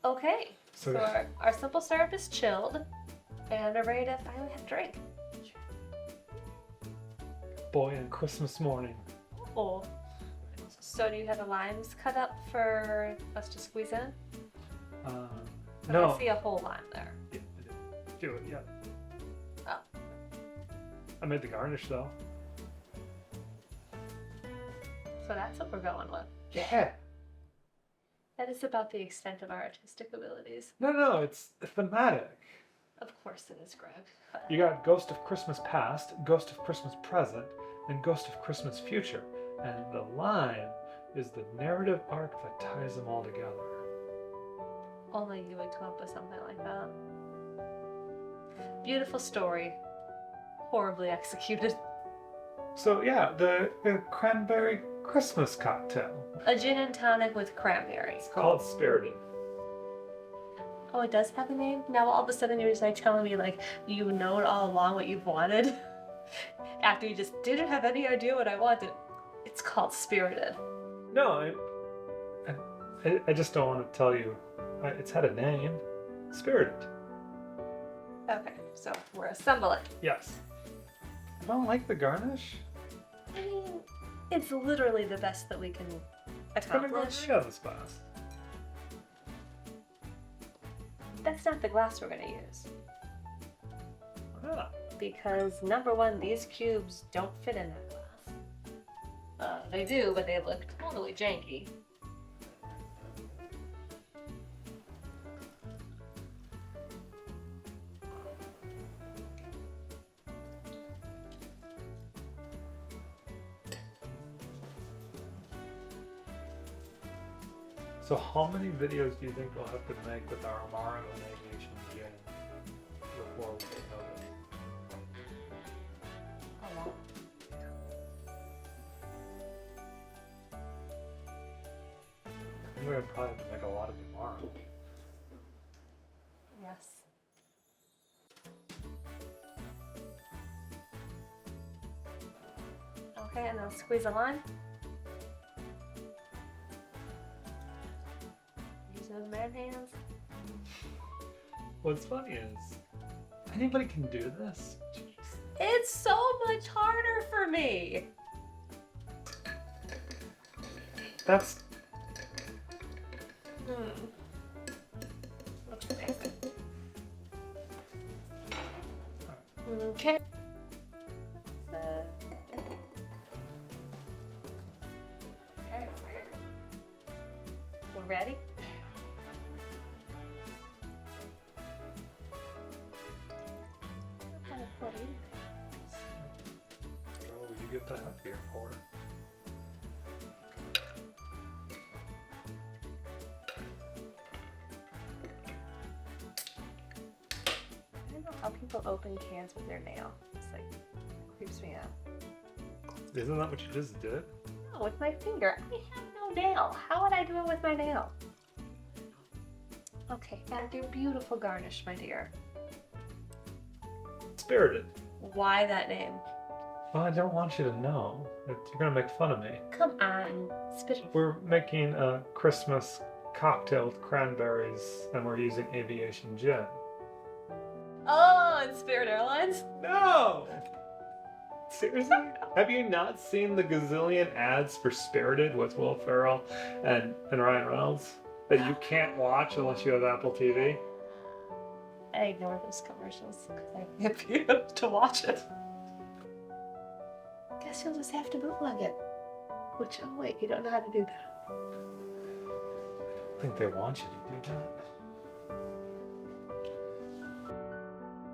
Okay, So- so our simple syrup is chilled, and we're ready to finally have a drink. Boy, on Christmas morning. Oh. So do you have the limes cut up for us to squeeze in? No. I see a whole lime there. Yeah, do it, yeah. Oh. I made the garnish though. So that's what we're going with. Yeah. That is about the extent of our artistic abilities. No, it's thematic. Of course it is, Greg. You got Ghost of Christmas Past, Ghost of Christmas Present, and Ghost of Christmas Future. And the lime is the narrative arc that ties them all together. Only you would come up with something like that. Beautiful story. Horribly executed. So yeah, the cranberry Christmas cocktail. A gin and tonic with cranberry. It's called Spirited. Oh, it does have a name? Now all of a sudden you're just like telling me like you know it all along what you've wanted. After you just didn't have any idea what I wanted. It's called Spirited. No, I just don't want to tell you. It's had a name. Spirited. Okay, so we're assembling. Yes. I don't like the garnish. I mean, it's literally the best that we can It's gonna go accomplish. great on this glass. That's not the glass we're gonna use. Why not? Because number one, these cubes don't fit in that glass. They do, but they look totally janky. So how many videos do you think we'll have to make with our Amaro and Aviation Gin before we get noticed? Oh, We're gonna probably have to make a lot of it tomorrow. yes. Okay, and then squeeze a lime. Using those man hands. What's funny is, anybody can do this. It's so much harder for me. That's Okay. Okay. We're ready? oh, you get the happier for it. I don't know how people open cans with their nail. It's like creeps me out. Isn't that what you just did? No, with my finger. I have no nail. How would I do it with my nail? Okay, add your beautiful garnish, my dear. Spirited. Why that name? Well, I don't want you to know. You're gonna make fun of me. Come on, spit. We're making a Christmas cocktail with cranberries, and we're using Aviation Gin. Oh, and Spirit Airlines? No! Seriously? Have you not seen the gazillion ads for Spirited with Will Ferrell and Ryan Reynolds that you can't watch unless you have Apple TV? I ignore those commercials because I can't be able to watch it. Guess you'll just have to bootleg it. Which, oh wait, you don't know how to do that. I think they want you to do that.